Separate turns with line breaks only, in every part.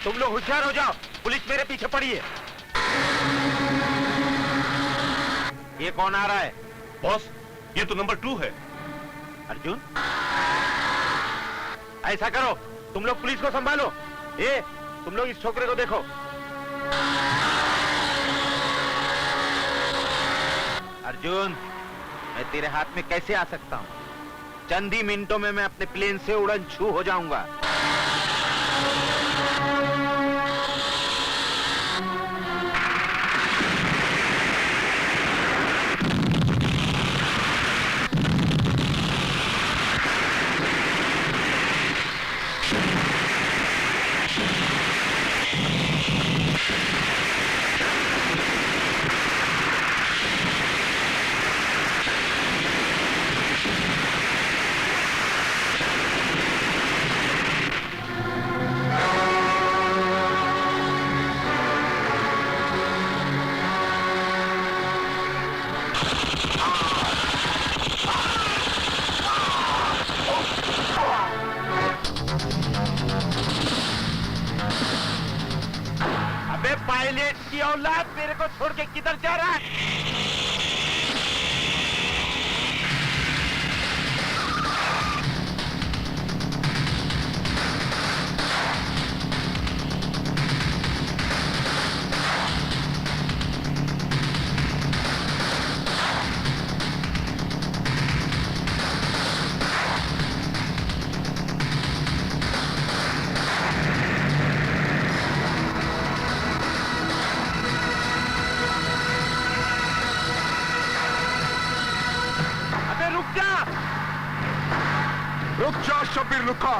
तुम लोग होशियार हो जाओ, पुलिस मेरे पीछे पड़ी है। ये कौन आ रहा है?
बॉस, ये तो नंबर 2 है।
अर्जुन, ऐसा करो, तुम लोग पुलिस को संभालो। ये तुम लोग इस छोकरे को देखो। अर्जुन, मैं तेरे हाथ में कैसे आ सकता हूं? चंद ही मिनटों में मैं अपने प्लेन से उड़न छू हो जाऊंगा। पायलट की औलाद मेरे को छोड़ के किधर जा रहा है?
रुक जा शब्बीर लुक्का।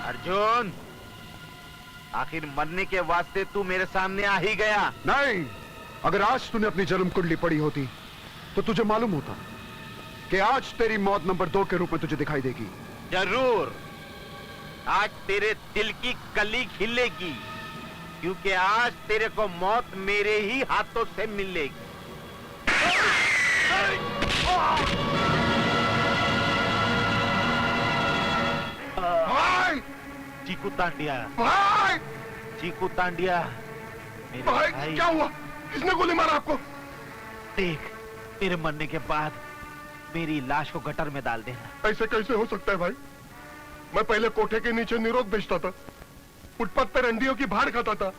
अर्जुन, आखिर मरने के वास्ते तू मेरे सामने आ ही गया।
नहीं, अगर आज तूने अपनी जन्म कुंडली पढ़ी होती तो तुझे मालूम होता कि आज तेरी मौत नंबर 2 के रूप में तुझे दिखाई देगी।
जरूर, आज तेरे दिल की कली खिलेगी, क्योंकि आज तेरे को मौत मेरे ही हाथों से मिलेगी।
भाई!
चीकू तांडिया,
भाई!
चीकू तांडिया, मेरे
भाई, क्या हुआ? किसने गोली मारा आपको?
देख, तेरे मरने के बाद मेरी लाश को गटर में डाल देना।
ऐसे कैसे हो सकता है भाई? मैं पहले कोठे के नीचे निरोध बेचता था, फुटपाथ पर अंडियों की भाड़ खाता था।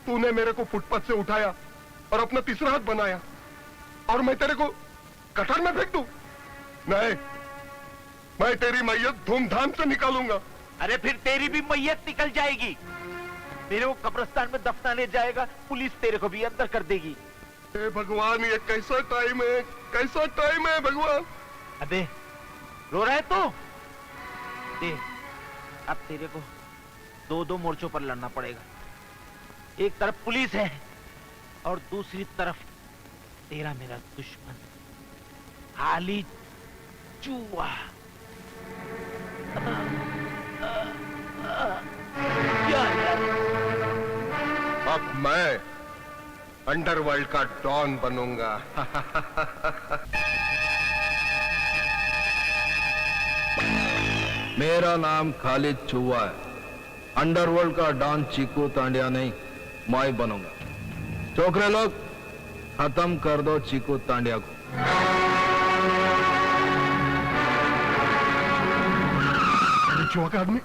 तूने मेरे को फुटपाथ से उठाया और अपना तीसरा हाथ बनाया, और मैं तेरे को गटर में फेंक दूं? नहीं, मैं तेरी मैयत धूमधाम से निकालूंगा।
अरे फिर तेरी भी मैयत निकल जाएगी। तेरे को कब्रिस्तान में दफनाने जाएगा, पुलिस तेरे को भी अंदर कर देगी।
हे भगवान, ये कैसा टाइम है, कैसा टाइम है भगवान।
अबे रो रहा है तू? देख, अब तेरे को 2-2 मोर्चों पर लड़ना पड़ेगा। एक तरफ पुलिस है और दूसरी तरफ तेरा मेरा दुश्मन हाली चूहा।
अब मैं अंडरवर्ल्ड का डॉन बनूंगा।
मेरा नाम खालिद चूहा है। अंडरवर्ल्ड का डॉन चीकू तांडिया नहीं, मैं बनूंगा। छोकरे लोग, खत्म कर दो चीकू तांडिया को।
चूहा का आदमी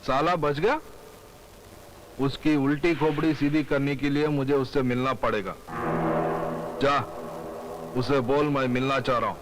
साला बच गया। उसकी उल्टी खोपड़ी सीधी करने के लिए मुझे उससे मिलना पड़ेगा। जा, उसे बोल मैं मिलना चाह रहा हूं।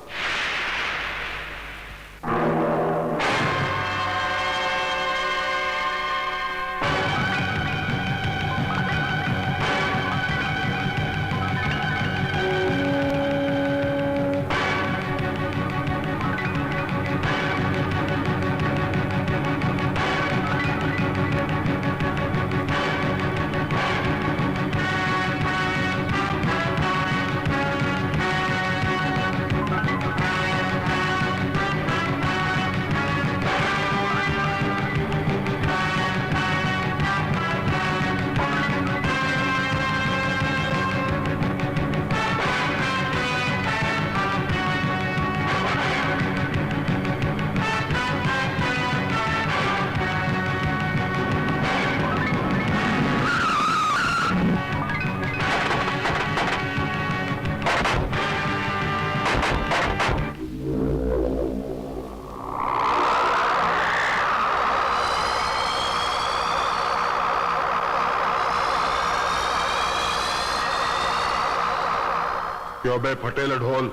क्यों बे फटेल ढोल,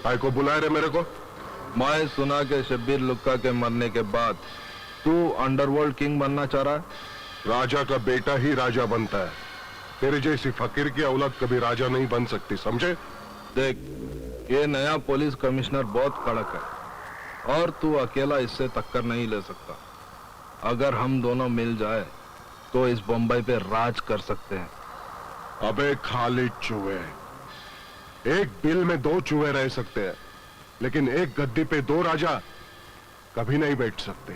काय को बुलाए रे मेरे को?
मैं सुना के शब्बीर लुक्का के मरने के बाद तू अंडरवर्ल्ड किंग बनना चाह रहा है।
राजा का बेटा ही राजा बनता है। तेरे जैसी फकीर की औलाद कभी राजा नहीं बन सकती, समझे?
देख, ये नया पुलिस कमिश्नर बहुत कड़क है और तू अकेला इससे टक्कर नहीं ले सकता। अगर हम दोनों मिल जाए तो इस बम्बई पे राज कर सकते हैं।
अबे खाली चूहे, एक बिल में दो चूहे रह सकते हैं, लेकिन एक गद्दी पे दो राजा कभी नहीं बैठ सकते।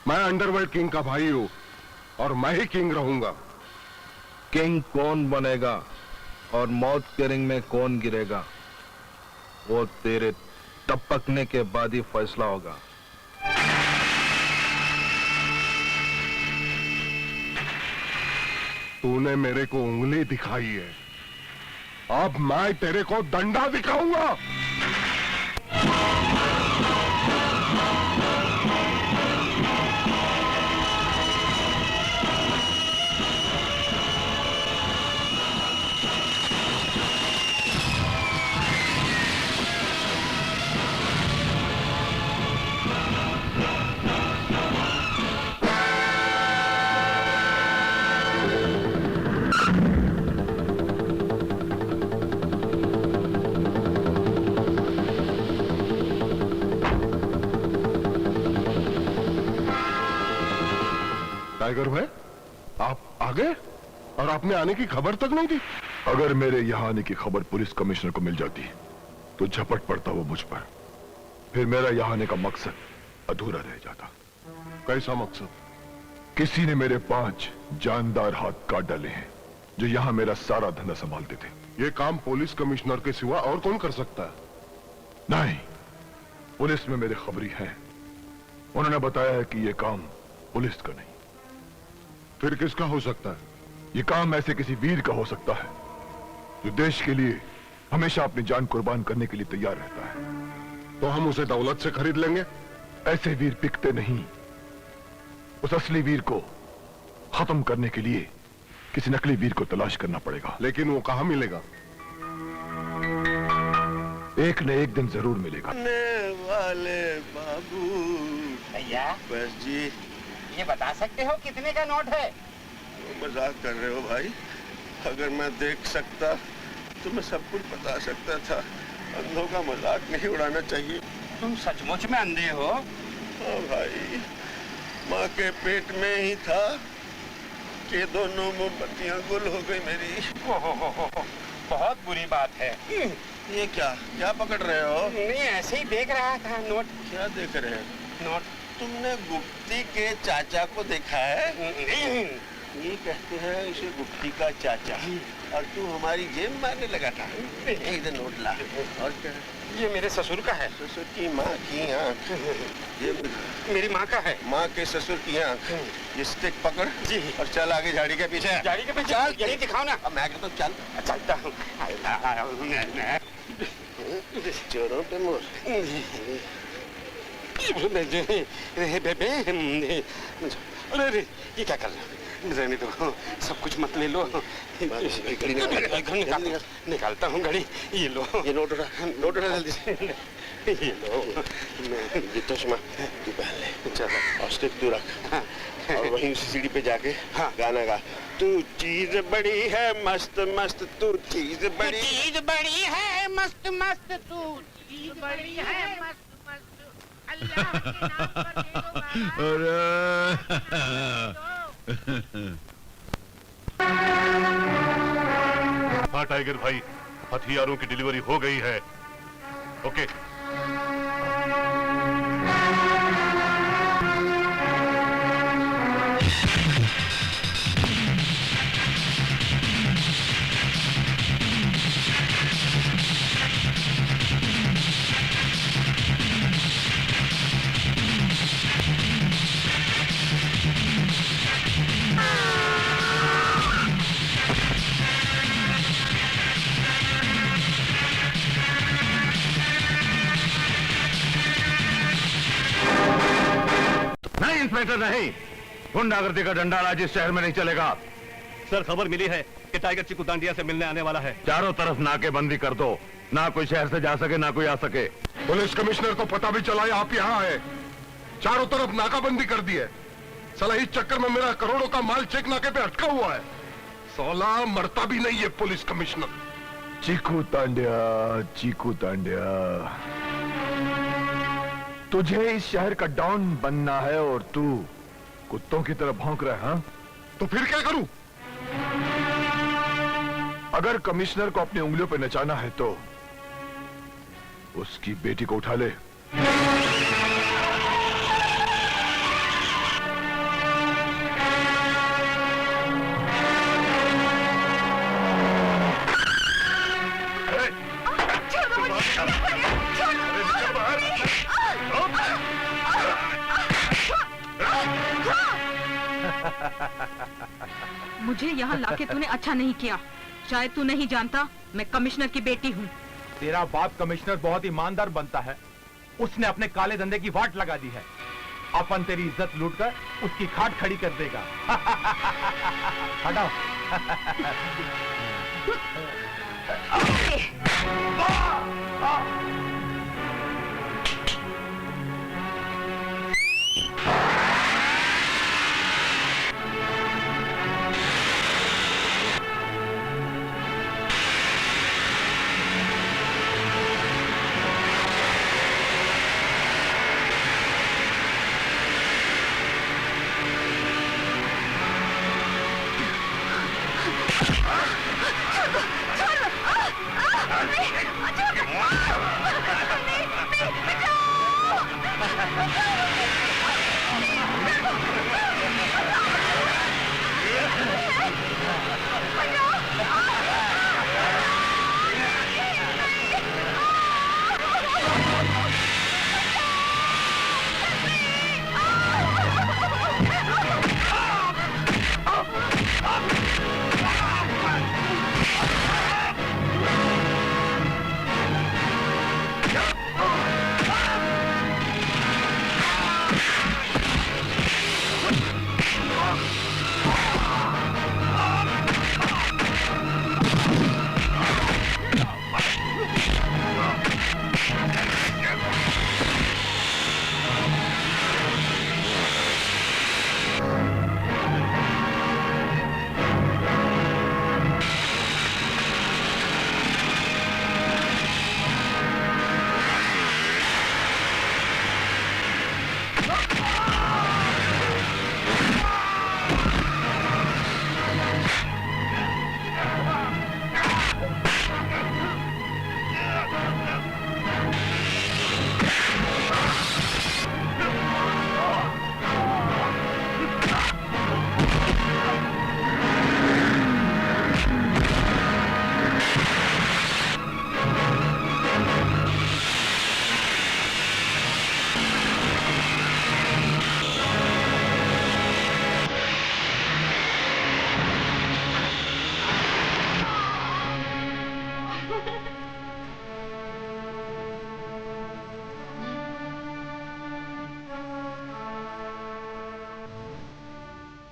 मैं अंडरवर्ल्ड किंग का भाई हूं और मैं ही किंग रहूंगा।
किंग कौन बनेगा और मौत के रिंग में कौन गिरेगा, वो तेरे टपकने के बाद ही फैसला होगा।
तूने मेरे को उंगली दिखाई है, अब मैं तेरे को डंडा दिखाऊंगा। टाइगर भाई, आप आ गए और आपने आने की खबर तक नहीं दी।
अगर मेरे यहाँ आने की खबर पुलिस कमिश्नर को मिल जाती तो झपट पड़ता वो मुझ पर, फिर मेरा यहाँ आने का मकसद अधूरा रह जाता।
कैसा मकसद?
किसी ने मेरे 5 जानदार हाथ काट डाले हैं जो यहाँ मेरा सारा धंधा संभालते थे।
ये काम पुलिस कमिश्नर के सिवा और कौन कर सकता है?
नहीं, पुलिस में मेरे खबरी हैं। उन्होंने बताया है कि ये काम पुलिस का नहीं।
फिर किसका हो सकता है?
ये काम ऐसे किसी वीर का हो सकता है जो देश के लिए हमेशा अपनी जान कुर्बान करने के लिए तैयार रहता है।
तो हम उसे दौलत से खरीद लेंगे।
ऐसे वीर बिकते नहीं। उस असली वीर को खत्म करने के लिए किसी नकली वीर को तलाश करना पड़ेगा।
लेकिन वो कहां मिलेगा?
एक न एक दिन जरूर मिलेगा।
वाले बाबू
भैया,
बस जी।
ये बता सकते हो कितने का नोट है?
मजाक कर रहे हो भाई? अगर मैं देख सकता तो मैं सब कुछ बता सकता था। अंधों का मजाक नहीं उड़ाना चाहिए।
तुम सचमुच में अंधे हो?
हाँ भाई, माँ के पेट में ही था कि दोनों मोमबत्तियां गुल हो गई मेरी।
ओहो, बहुत बुरी बात है।
ये क्या क्या पकड़ रहे हो?
नहीं, ऐसे ही देख रहा था नोट।
क्या देख रहे हो?
नोट।
तुमने गुप्ती के चाचा को देखा है?
नहीं।
ये कहते हैं इसे गुप्ती का चाचा, और तू हमारी जेब मारने लगा था। इधर नोट ला। और क्या?
ये मेरे ससुर का है।
ससुर की माँ की आँख। ये
मेरी माँ का है।
माँ के ससुर की आँख। ये स्टिक पकड़
जी।
और चल आगे झाड़ी के पीछे।
गाड़ी के पीछे?
चल।
यही दिखाओ ना।
अब मैं कहता हूँ चल।
चलता हूँ।
चोरों पे मोर।
बेबे, अरे ये क्या कर रहे हो? रहने दो, सब कुछ मत ले लो। निकालता हूँ घड़ी, ये लो।
ये नोट उठा जल्दी से।
ये लो।
जितना सुमा तू पहन ले,
चलो।
और स्टिक तू रख, और वहीं सीढ़ी पे जाके
हाँ।
गाना गा। तू चीज बड़ी है मस्त मस्त, तू चीज बड़ी
बड़ी है मस्त मस्त, तू चीज बड़ी है मस्त मस्त, अल्लाह के नाम पर
हाँ टाइगर भाई, हथियारों की डिलीवरी हो गई है। ओके।
नहीं इंस्पेक्टर नहीं, गुंडागर्दी का डंडा आज इस शहर में नहीं चलेगा।
सर खबर मिली है कि टाइगर चिकू दांडिया से मिलने आने वाला है।
चारों तरफ नाकेबंदी कर दो, ना कोई शहर से जा सके ना कोई आ सके।
पुलिस कमिश्नर को पता भी चला है आप यहाँ है, चारों तरफ नाकाबंदी कर दी है। साला इस चक्कर में मेरा करोड़ों का माल चेक नाके पे अटका हुआ है। साला मरता भी नहीं है पुलिस कमिश्नर।
चीकू तांड्या, तुझे इस शहर का डॉन बनना है और तू कुत्तों की तरह भौंक रहा है, हाँ?
तो फिर क्या करूं?
अगर कमिश्नर को अपनी उंगलियों पे नचाना है तो उसकी बेटी को उठा ले।
मुझे यहाँ लाके तूने अच्छा नहीं किया। शायद तू नहीं जानता, मैं कमिश्नर की बेटी हूँ।
तेरा बाप कमिश्नर बहुत ईमानदार बनता है, उसने अपने काले धंधे की वाट लगा दी है। अपन तेरी इज्जत लूटकर उसकी खाट खड़ी कर देगा। हटाओ।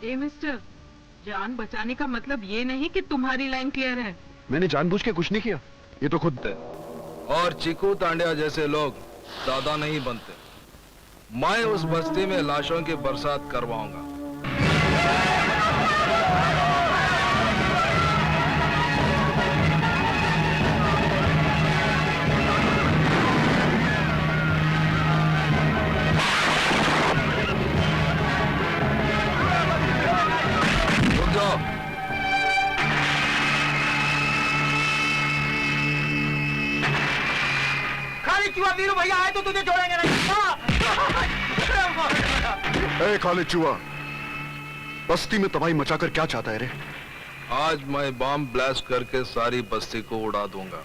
ए मिस्टर, जान बचाने का मतलब ये नहीं कि तुम्हारी लाइन क्लियर है।
मैंने जानबूझ के कुछ नहीं किया, ये तो खुद।
और चीकू तांड्या जैसे लोग दादा नहीं बनते। मैं उस बस्ती में लाशों की बरसात करवाऊंगा। रुक जाओ।
खाली चुहा वीरू भैया आए तो तुझे छोड़ेंगे नहीं।
ए खालिद चूहा, बस्ती में तबाही मचाकर क्या चाहता है रे?
आज मैं बम ब्लास्ट करके सारी बस्ती को उड़ा दूंगा।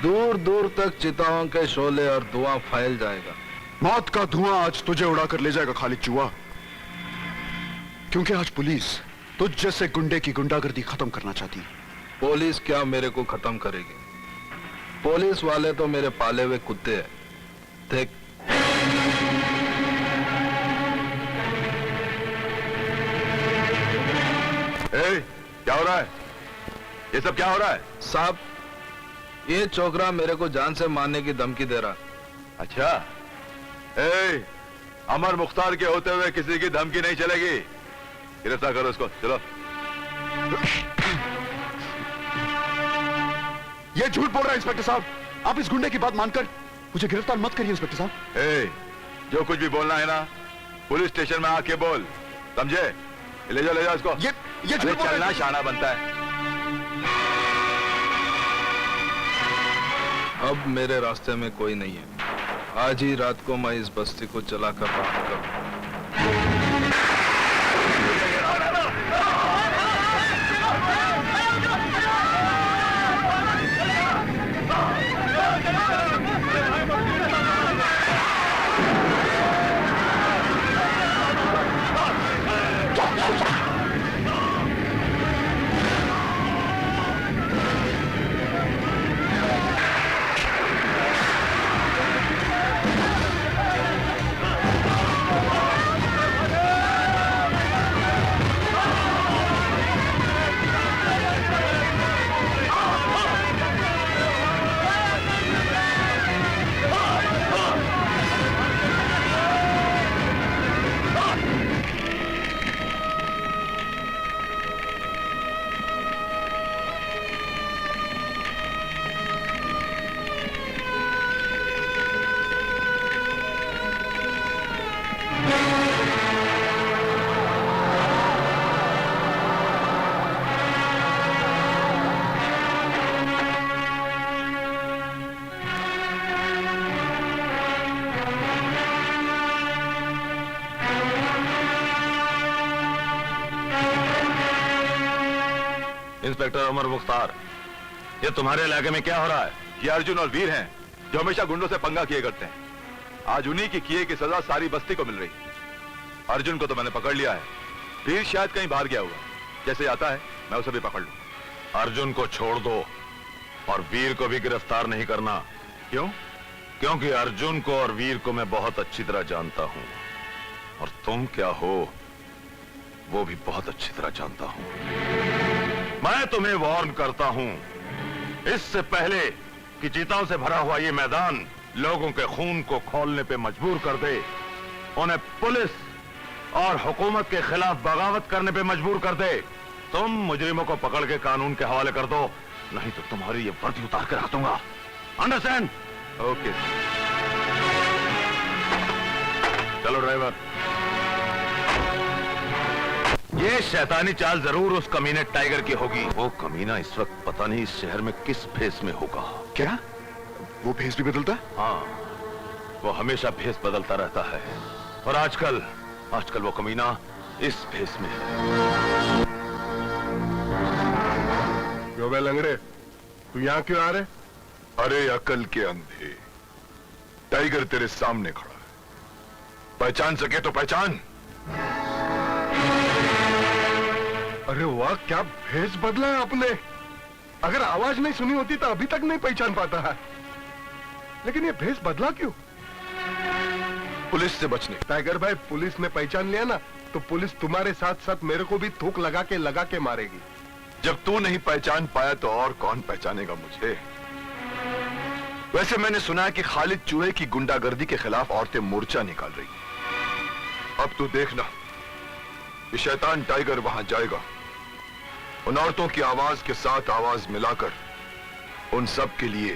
दूर दूर तक चिताओं के शोले और धुआं फैल जाएगा।
मौत का धुआं आज तुझे उड़ाकर ले जाएगा खालिद चूहा, क्योंकि आज पुलिस तुझ जैसे गुंडे की गुंडागर्दी खत्म करना चाहती है।
पुलिस क्या मेरे को खत्म करेगी? पुलिस वाले तो मेरे पाले हुए कुत्ते हैं। देख,
क्या हो रहा है? ये सब क्या हो रहा है?
साहब, ये छोकरा मेरे को जान से मारने की धमकी दे रहा।
अच्छा, अमर मुख्तार के होते हुए किसी की धमकी नहीं चलेगी। गिरफ्तार करो उसको, चलो। ये झूठ बोल रहा है इंस्पेक्टर साहब। आप इस गुंडे की बात मानकर मुझे गिरफ्तार मत करिए इंस्पेक्टर साहब। जो कुछ भी बोलना है ना, पुलिस स्टेशन में आके बोल, समझे? ले जाओ इसको। ये झूठ चलना शाना बनता है।
अब मेरे रास्ते में कोई नहीं है। आज ही रात को मैं इस बस्ती को चलाकर राख करूं।
इंस्पेक्टर उमर मुख्तार, ये तुम्हारे इलाके में क्या हो रहा है? ये अर्जुन और वीर हैं जो हमेशा गुंडों से पंगा किए करते हैं। आज उन्हीं की किए की सजा सारी बस्ती को मिल रही है। अर्जुन को तो मैंने पकड़ लिया है, वीर शायद कहीं बाहर गया हुआ। जैसे आता है मैं उसे भी पकड़ लूं।
अर्जुन को छोड़ दो और वीर को भी गिरफ्तार नहीं करना।
क्यों?
क्योंकि अर्जुन को और वीर को मैं बहुत अच्छी तरह जानता हूं, और तुम क्या हो वो भी बहुत अच्छी तरह जानता हूं। मैं तुम्हें वार्न करता हूं, इससे पहले कि चीताओं से भरा हुआ ये मैदान लोगों के खून को खौलने पे मजबूर कर दे, उन्हें पुलिस और हुकूमत के खिलाफ बगावत करने पे मजबूर कर दे, तुम मुजरिमों को पकड़ के कानून के हवाले कर दो, नहीं तो तुम्हारी ये वर्दी उतार के रख दूंगा। अंडरस्टैंड?
ओके।
चलो ड्राइवर। ये शैतानी चाल जरूर उस कमीने टाइगर की होगी। वो कमीना इस वक्त पता नहीं इस शहर में किस भेस में होगा।
क्या वो भेस भी बदलता?
हाँ, वो हमेशा भेस बदलता रहता है, और आजकल वो कमीना इस भेस में है।
क्यों बे लंगड़े, तू यहाँ क्यों आ रहे?
अरे अकल के अंधे, टाइगर तेरे सामने खड़ा है, पहचान सके तो पहचान।
अरे वाह, क्या भेस बदला है आपने। अगर आवाज नहीं सुनी होती तो अभी तक नहीं पहचान पाता है, लेकिन ये भेस बदला क्यों?
पुलिस से बचने।
टाइगर भाई, पुलिस ने पहचान लिया ना तो पुलिस तुम्हारे साथ साथ मेरे को भी थूक लगा के मारेगी।
जब तू नहीं पहचान पाया तो और कौन पहचानेगा मुझे? वैसे मैंने सुना है कि खालिद चूहे की गुंडागर्दी के खिलाफ औरतें मोर्चा निकाल रही हैं। अब तू देखना, ये शैतान टाइगर वहां जाएगा, उन औरतों की आवाज के साथ आवाज मिलाकर उन सब के लिए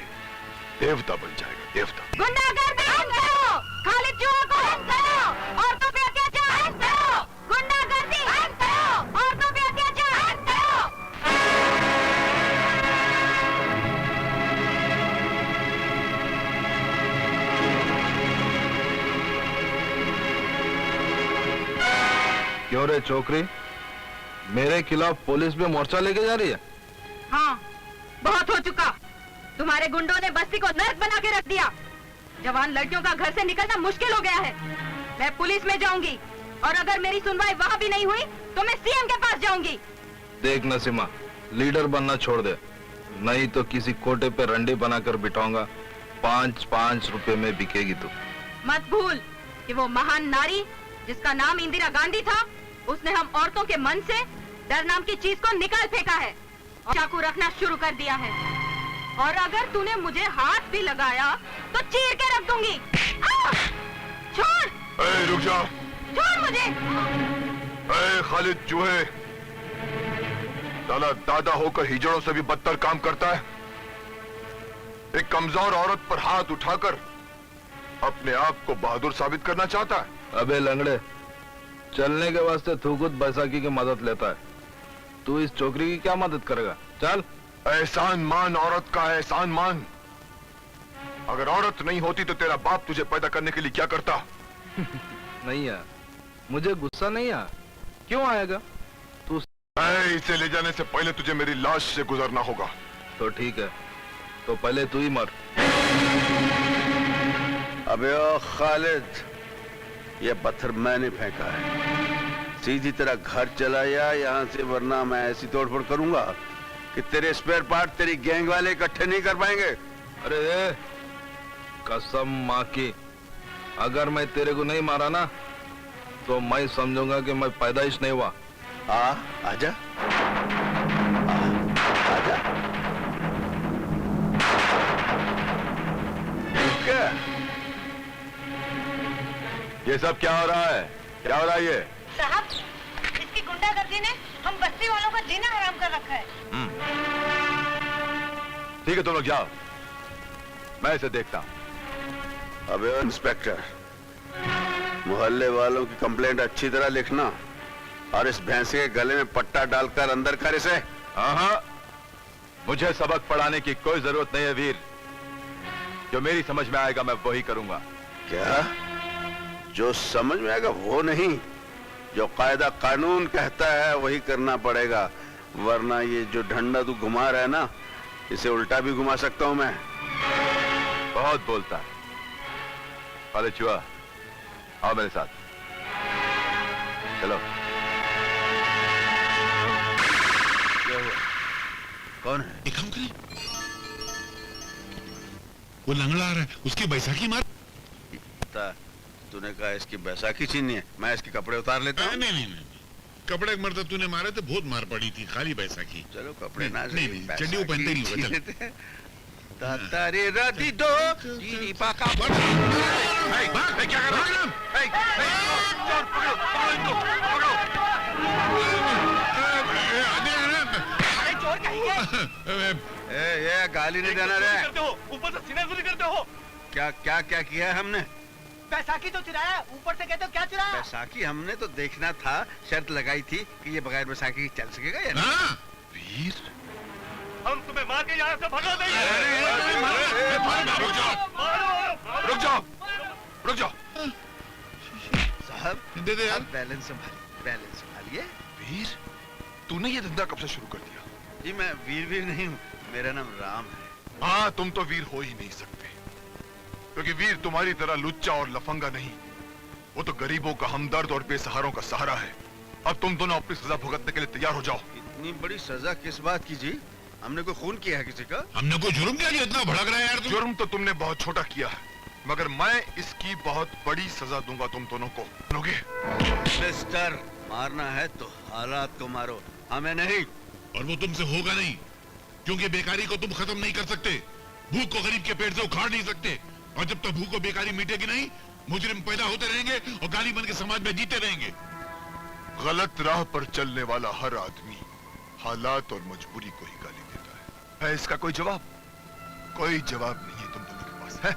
देवता बन जाएगा, देवता।
गुंडागर्दी बंद करो, खालिद चूहे को बंद करो, औरतों पे अत्याचार बंद करो, गुंडागर्दी बंद करो, औरतों पे अत्याचार बंद करो।
क्यों रे छोकरी, मेरे खिलाफ पुलिस में मोर्चा लेके जा रही है?
हाँ, बहुत हो चुका। तुम्हारे गुंडों ने बस्ती को नर्क बना के रख दिया। जवान लड़कियों का घर से निकलना मुश्किल हो गया है। मैं पुलिस में जाऊंगी और अगर मेरी सुनवाई वहाँ भी नहीं हुई तो मैं सीएम के पास जाऊंगी।
देख नसीमा, लीडर बनना छोड़ दे, नहीं तो किसी कोटे पे रंडी बनाकर बिठाऊंगा। 5-5 रुपए में बिकेगी तू।
मत भूल कि वो महान नारी जिसका नाम इंदिरा गांधी था, उसने हम औरतों के मन से डर नाम की चीज को निकाल फेंका है और चाकू रखना शुरू कर दिया है। और अगर तूने मुझे हाथ भी लगाया तो चीर के रख दूंगी। छोड़,
रुक जा।
छोड़ मुझे।
खालिद चूहे, साला दादा होकर हिजड़ों से भी बदतर काम करता है। एक कमजोर औरत पर हाथ उठाकर अपने आप को बहादुर साबित करना चाहता है।
अबे लंगड़े, चलने के वास्ते तू खुद बैसाखी की मदद लेता है, तू इस छोकरी की क्या मदद करेगा? चल।
एहसान मान औरत का, एहसान मान। अगर औरत नहीं होती तो तेरा बाप तुझे पैदा करने के लिए क्या करता?
नहीं यार, मुझे गुस्सा नहीं आ। क्यों आएगा तू?
इसे ले जाने से पहले तुझे मेरी लाश से गुजरना होगा।
तो ठीक है, तो पहले तू ही मर।
अबे ओ खालिद, ये पत्थर मैंने फेंका है। सीधी तरह घर चला या यहाँ से, वरना मैं ऐसी तोड़फोड़ करूंगा कि तेरे स्पेयर पार्ट तेरी गैंग वाले इकट्ठे नहीं कर पाएंगे।
अरे कसम माँ की, अगर मैं तेरे को नहीं मारा ना तो मैं समझूंगा कि मैं पैदाइश नहीं हुआ।
आजा, आजा। क्या
ये सब क्या हो रहा है? क्या हो रहा है ये?
साहब, इसकी गुंडागर्दी ने हम बस्ती वालों का जीना हराम कर रखा है।
ठीक है, तुम लोग जाओ, मैं इसे देखता हूं।
अबे इंस्पेक्टर, मोहल्ले वालों की कंप्लेंट अच्छी तरह लिखना और इस भैंसे के गले में पट्टा डालकर अंदर कर इसे।
हाँ, मुझे सबक पढ़ाने की कोई जरूरत नहीं है वीर। जो मेरी समझ में आएगा मैं वही करूंगा।
क्या? जो समझ में आएगा वो नहीं, जो कायदा कानून कहता है वही करना पड़ेगा, वरना ये जो डंडा तू घुमा रहा है ना, इसे उल्टा भी घुमा सकता हूं मैं।
बहुत बोलता है। खालिद चूहा, आओ मेरे साथ, चलो।
क्या हुआ? कौन है?
एक काम करें, वो लंगड़ा आ रहा है, उसकी बैसाखी मार।
तूने कहा इसकी बैसाखी छीननी है, मैं इसके कपड़े उतार लेता हूँ।
नहीं, कपड़े मरता तूने मारे तो बहुत मार पड़ी थी, खाली बैसाखी।
चलो कपड़े ना,
नहीं, चड्डी वो पहनते नहीं होगा।
तातारे राती दो जीनी पाका
क्या कर रहा
है? ये गाली नहीं देना रे।
ऊपर से सीने सुनी करते हो।
क्या क्या क्या किया है हमने?
बैसाखी तो चुराया, ऊपर से कहते हो क्या चुराया?
बैसाखी हमने तो देखना था, शर्त लगाई थी कि ये बगैर बैसाखी चल सकेगा या नहीं।
वीर,
हम तुम्हें मार के यहाँ से भगा देंगे।
रुक जाओ, रुक जाओ।
साहब,
दे दे यार।
बैलेंस संभालिए।
वीर, तूने ये धंधा कब से शुरू कर दिया?
जी मैं वीर नहीं हूँ, मेरा नाम राम है।
हाँ, तुम तो वीर हो ही नहीं सकते, क्योंकि वीर तुम्हारी तरह लुच्चा और लफंगा नहीं, वो तो गरीबों का हमदर्द और बेसहारों का सहारा है। अब तुम दोनों अपनी सजा भुगतने के लिए तैयार हो जाओ।
इतनी बड़ी सजा किस बात की जी? हमने कोई खून किया है किसी का?
हमने कोई जुर्म किया जो इतना भड़क रहा है यार?
जुर्म तो तुमने बहुत छोटा किया है,
मगर मैं इसकी बहुत बड़ी सजा दूंगा तुम दोनों को। लोगे?
मिस्टर, मारना है तो हालात को मारो, हमें नहीं।
और वो तुमसे होगा नहीं, क्योंकि बेकारी को तुम खत्म नहीं कर सकते, भूख को गरीब के पेट से उखाड़ नहीं सकते। और जब तक भूख और बेकारी मिटेगी नहीं, मुजरिम पैदा होते रहेंगे और गाली बन के समाज में जीते रहेंगे।
गलत राह पर चलने वाला हर आदमी हालात और मजबूरी को ही गाली देता है इसका कोई जवाब? कोई जवाब नहीं है तुम दोनों के पास, है?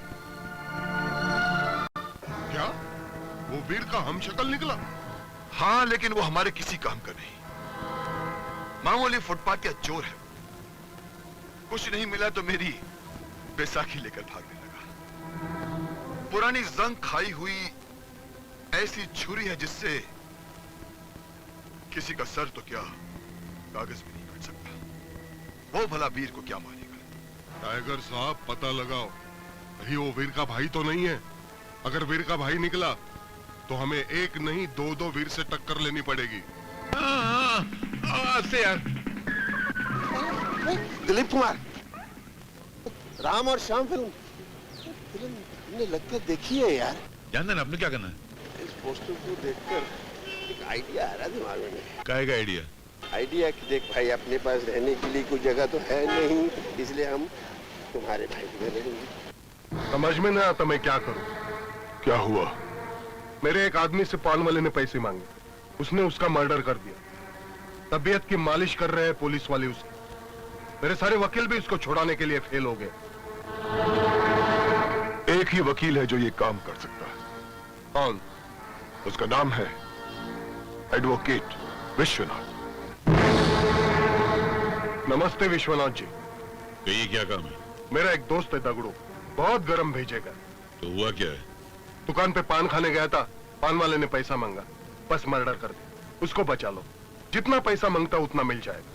क्या वो वीर का हम शक्ल निकला?
हाँ, लेकिन वो हमारे किसी काम का नहीं, मामूली फुटपाथ या चोर है। कुछ नहीं मिला तो मेरी बैसाखी लेकर भागने लगा। पुरानी जंग खाई हुई ऐसी छुरी है जिससे किसी का सर तो क्या कागज भी नहीं कट सकता। वो भला वीर को क्या मारेगा?
टाइगर साहब, पता लगाओ, कहीं वो वीर का भाई तो नहीं है। अगर वीर का भाई निकला तो हमें एक नहीं दो वीर से टक्कर लेनी पड़ेगी।
यार
दिलीप कुमार, राम और श्याम फिल्म हमने लगता देखी है यार।
जानना आपने क्या करना है?
इस पोस्टर को देखकर एक आइडिया आ रहा दिमाग में।
क्या का आइडिया?
आइडिया कि देख भाई, अपने पास रहने के लिए कोई जगह तो है नहीं, इसलिए हम तुम्हारे भाई को ले लेंगे।
समझ में नहीं आता मैं क्या करूं। क्या हुआ? मेरे एक आदमी से पान वाले ने पैसे मांगे, उसने उसका मर्डर कर दिया। तबीयत की मालिश कर रहे हैं पुलिस वाले उसकी। मेरे सारे वकील भी उसको छुड़ाने के लिए फेल हो गए।
एक ही वकील है जो ये काम कर सकता है।
कौन?
उसका नाम है एडवोकेट विश्वनाथ।
नमस्ते विश्वनाथ जी।
तो ये क्या काम है?
मेरा एक दोस्त है दगड़ू, बहुत गरम भेजेगा।
तो हुआ क्या है?
दुकान पे पान खाने गया था, पान वाले ने पैसा मांगा, बस मर्डर कर दिया। उसको बचा लो, जितना पैसा मांगता उतना मिल जाएगा।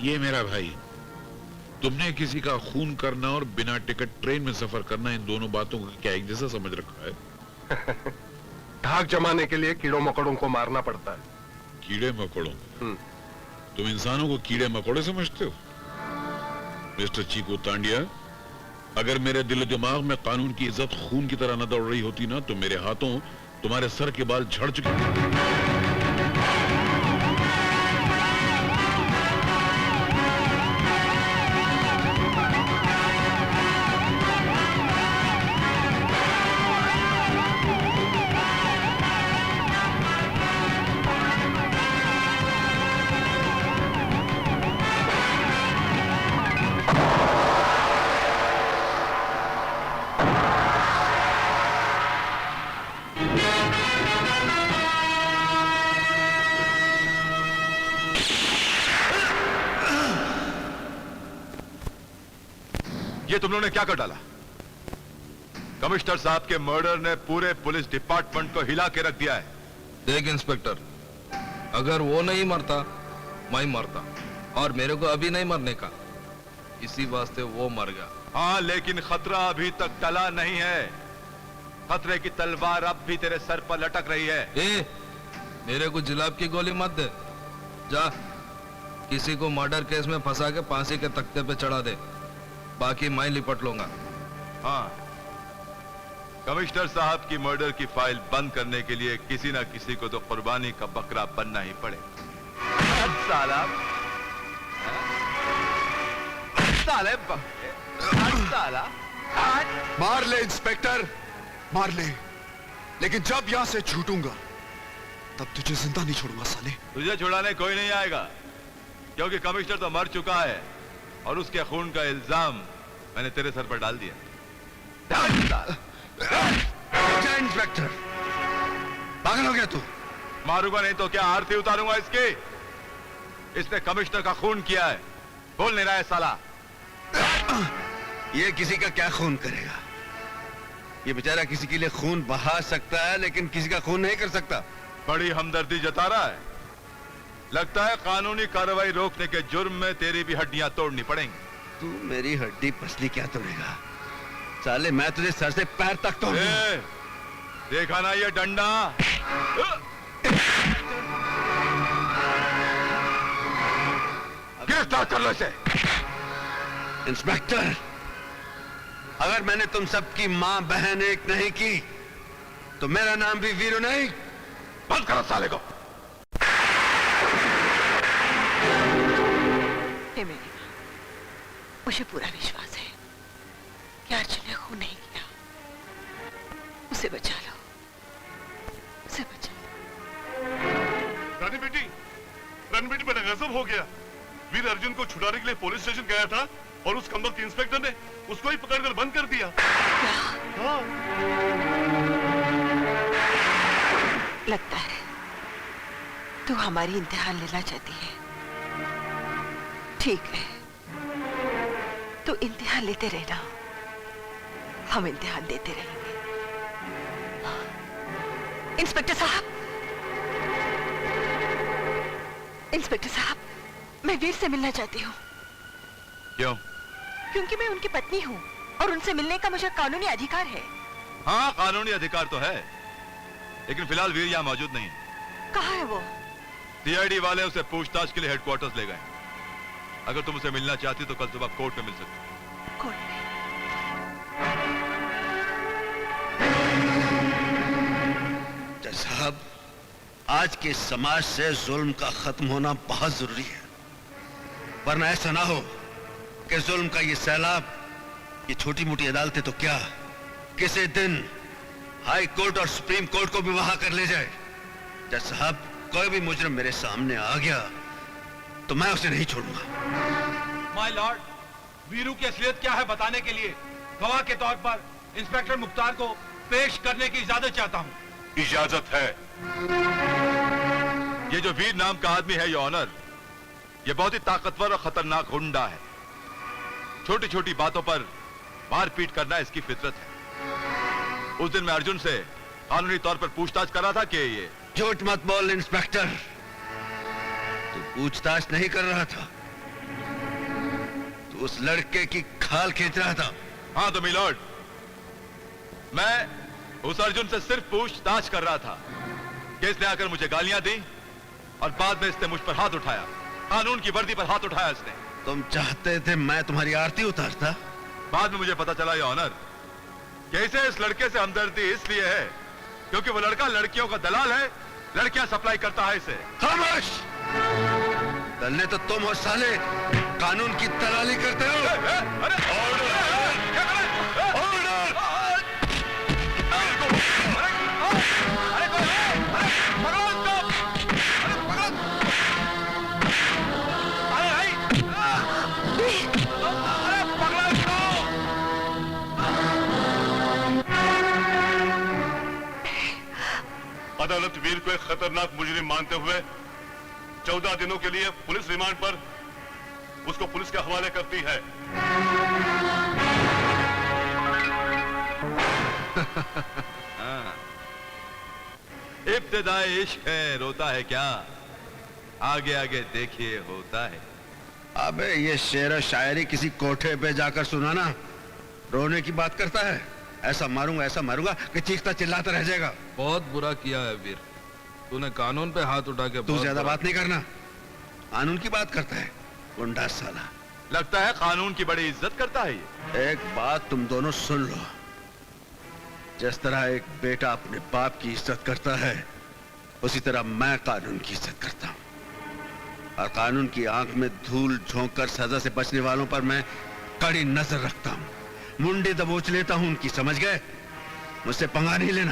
ये मेरा भाई, तुमने किसी का खून करना और बिना टिकट ट्रेन में सफर करना, इन दोनों बातों को क्या एक जैसा समझ रखा है?
धाक जमाने के लिए कीड़ों मकोड़ों को मारना पड़ता है।
कीड़े मकोड़ों? तुम इंसानों को कीड़े मकोड़े समझते हो? मिस्टर चीकू तांडिया, अगर मेरे दिल दिमाग में कानून की इज्जत खून की तरह न दौड़ रही होती ना, तो मेरे हाथों तुम्हारे सर के बाल झड़ चुके।
ये तुम लोगों ने क्या कर डाला? कमिश्नर साहब के मर्डर ने पूरे पुलिस डिपार्टमेंट को हिला के रख दिया है।
देख इंस्पेक्टर, अगर वो नहीं मरता मैं मरता, और मेरे को अभी नहीं मरने का, इसी वास्ते वो मर गया।
हाँ, लेकिन खतरा अभी तक टला नहीं है। खतरे की तलवार अब भी तेरे सर पर लटक रही है।
मेरे को जुलाब की गोली मत दे। जा किसी को मर्डर केस में फंसा के फांसी के तख्ते पे चढ़ा दे, बाकी मैं लिपट लूंगा।
हाँ, कमिश्नर साहब की मर्डर की फाइल बंद करने के लिए किसी ना किसी को तो कुर्बानी का बकरा बनना ही पड़ेगा। साला साला
मार ले इंस्पेक्टर, मार ले, लेकिन जब यहां से छूटूंगा तब तुझे जिंदा नहीं छोड़ूंगा साले।
तुझे छुड़ाने कोई नहीं आएगा, क्योंकि कमिश्नर तो मर चुका है और उसके खून का इल्जाम मैंने तेरे सर पर डाल दिया।
इंस्पेक्टर, पागल हो गया तू?
मारूंगा नहीं तो क्या आरती उतारूंगा इसकी? इसने कमिश्नर का खून किया है, बोल नहीं रहा है साला।
ये किसी का क्या खून करेगा? ये बेचारा किसी के लिए खून बहा सकता है, लेकिन किसी का खून नहीं कर सकता।
बड़ी हमदर्दी जता रहा है। लगता है कानूनी कार्रवाई रोकने के जुर्म में तेरी भी हड्डियां तोड़नी पड़ेंगी।
तू मेरी हड्डी पसली क्या तोड़ेगा? साले मैं तुझे सर से पैर तक तोड़ूंगा।
देखा ना ये डंडा? गिरफ्तार कर लो इसे।
इंस्पेक्टर, अगर मैंने तुम सबकी मां बहन एक नहीं की तो मेरा नाम भी वीरू नहीं।
बंद करो साले को।
हे मेरी मां, मुझे पूरा विश्वास है कि अर्जुन ने खून नहीं किया। उसे बचा लो, उसे बचा लो।
रानी बेटी मेरा गजब हो गया। वीर अर्जुन को छुड़ाने के लिए पुलिस स्टेशन गया था और उस कंबल के इंस्पेक्टर ने उसको ही पकड़कर बंद कर दिया। हाँ।
लगता है तू हमारी इम्तिहान लेना चाहती है। ठीक है, तू इम्तिहान लेते रहना, हम इम्तिहान देते रहेंगे। इंस्पेक्टर साहब, इंस्पेक्टर साहब, मैं वीर से मिलना चाहती हूँ।
क्यों?
क्योंकि मैं उनकी पत्नी हूँ और उनसे मिलने का मुझे कानूनी अधिकार है।
हाँ, कानूनी अधिकार तो है, लेकिन फिलहाल वीर यहाँ मौजूद नहीं है।
कहाँ है वो?
सीआईडी वाले उसे पूछताछ के लिए हेडक्वार्टर्स ले गए। अगर तुम उसे मिलना चाहती तो कल सुबह कोर्ट में मिल सकती।
कोर्ट में?
जज साहब, आज के समाज से जुल्म का खत्म होना बहुत जरूरी है, वरना ऐसा ना हो कि जुल्म का ये सैलाब, ये छोटी मोटी अदालतें तो क्या, किसी दिन हाई कोर्ट और सुप्रीम कोर्ट को भी वहां कर ले जाए। जज साहब, कोई भी मुजरिम मेरे सामने आ गया तो मैं उसे नहीं छोड़ूंगा।
माय लॉर्ड, वीरू की असलियत क्या है बताने के लिए गवाह के तौर पर इंस्पेक्टर मुख्तार को पेश करने की इजाजत चाहता हूँ।
इजाजत है।
ये जो वीर नाम का आदमी है, योर ऑनर, ये बहुत ही ताकतवर और खतरनाक गुंडा है। छोटी छोटी बातों पर मारपीट करना इसकी फितरत है। उस दिन मैं अर्जुन से कानूनी तौर पर पूछताछ कर रहा था कि ये...
झूठ मत बोल इंस्पेक्टर, तू पूछताछ नहीं कर रहा था, तू उस लड़के की खाल खींच रहा था।
हाँ तो मिलॉर्ड, मैं उस अर्जुन से सिर्फ पूछताछ कर रहा था कि इसने आकर मुझे गालियां दी और बाद में इसने मुझ पर हाथ उठाया, कानून की वर्दी पर हाथ उठाया इसने।
तुम चाहते थे मैं तुम्हारी आरती उतारता?
बाद में मुझे पता चला, योर ऑनर, कि इसे इस लड़के से हमदर्दी इसलिए है क्योंकि वो लड़का लड़कियों का दलाल है, लड़कियां सप्लाई करता है इसे।
खामोश! दलने तो तुम हो साले, कानून की दलाली करते हो।
अदालत वीर को एक खतरनाक मुजरिम मानते हुए 14 दिनों के लिए पुलिस रिमांड पर उसको पुलिस के हवाले करती है।
इब्तिदाई इश्क है, रोता है क्या, आगे आगे देखिए होता है।
अबे ये शेर शायरी किसी कोठे पे जाकर सुनाना, रोने की बात करता है। ऐसा मारूंगा कि चीखता चिल्लाता रह जाएगा।
बहुत बुरा किया है वीर, तूने कानून पे हाथ उठा के।
तू ज्यादा बात नहीं करना, कानून की बात करता है गुंडा साला।
लगता है कानून की बड़ी इज्जत करता है ये।
एक बात तुम दोनों सुन लो, जिस तरह एक बेटा अपने बाप की इज्जत करता है, उसी तरह मैं कानून की इज्जत करता हूं। और कानून की आंख में धूल झोंक कर सजा से बचने वालों पर मैं कड़ी नजर रखता हूं, मुंडे दबोच लेता हूं उनकी, समझ गए? मुझसे पंगा नहीं लेना।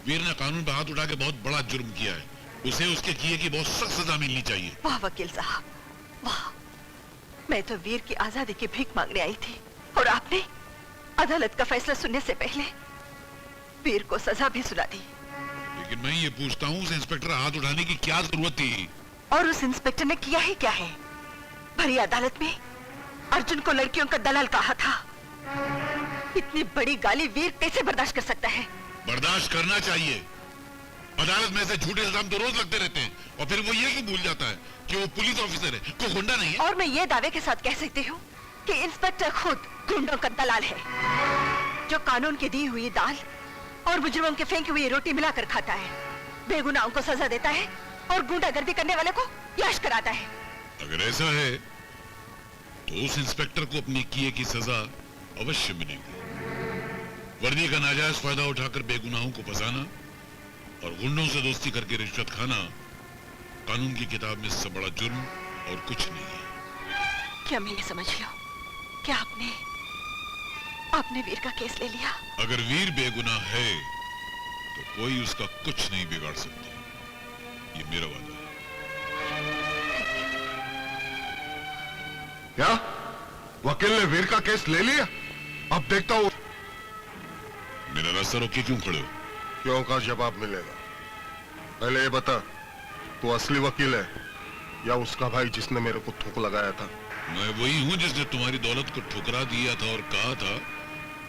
वीर ने कानून पर हाथ उठा के बहुत बड़ा जुर्म किया है, उसे उसके किए की बहुत सख्त सजा मिलनी चाहिए।
वाह वकील साहब, वाह। मैं तो वीर की आजादी की भीख मांगने आई थी और आपने अदालत का फैसला सुनने से पहले वीर को सजा भी सुना दी।
लेकिन मैं ये पूछता हूँ, उस इंस्पेक्टर हाथ उठाने की क्या जरूरत थी?
और उस इंस्पेक्टर ने किया ही क्या है? भरी अदालत में अर्जुन को लड़कियों का दलाल कहा था। इतनी बड़ी गाली वीर कैसे बर्दाश्त कर सकता है?
बर्दाश्त करना चाहिए। अदालत में से झूठे इल्जाम तो रोज लगते रहते हैं और फिर वो ये क्यों भूल जाता है कि वो पुलिस ऑफिसर है, कोई गुंडा नहीं है।
और मैं ये दावे के साथ कह सकती हूँ कि इंस्पेक्टर खुद गुंडों का दलाल है, जो कानून की दी हुई दाल और मुजरिमों की फेंकी हुई रोटी मिलाकर खाता है, बेगुनाहों को सजा देता है और गुंडागर्दी करने वाले को यश कराता है।
अगर ऐसा है तो उस इंस्पेक्टर को अपने किए की सजा अवश्य मिलेगी। वर्दी का नाजायज फायदा उठाकर बेगुनाहों को फंसाना और गुंडों से दोस्ती करके रिश्वत खाना कानून की किताब में इससे बड़ा जुर्म और कुछ नहीं है।
क्या मैं ये समझ लो क्या आपने वीर का केस ले लिया?
अगर वीर बेगुनाह है तो कोई उसका कुछ नहीं बिगाड़ सकता, ये मेरा वादा है।
क्या वकील ने वीर का केस ले लिया? अब देखता हूँ।
मेरा रास्ता रोके क्यों खड़े हो?
क्यों का जवाब मिलेगा। पहले ये बता, तू असली वकील है या उसका भाई जिसने मेरे को थूक लगाया था?
मैं वही हूँ जिसने तुम्हारी दौलत को ठुकरा दिया था और कहा था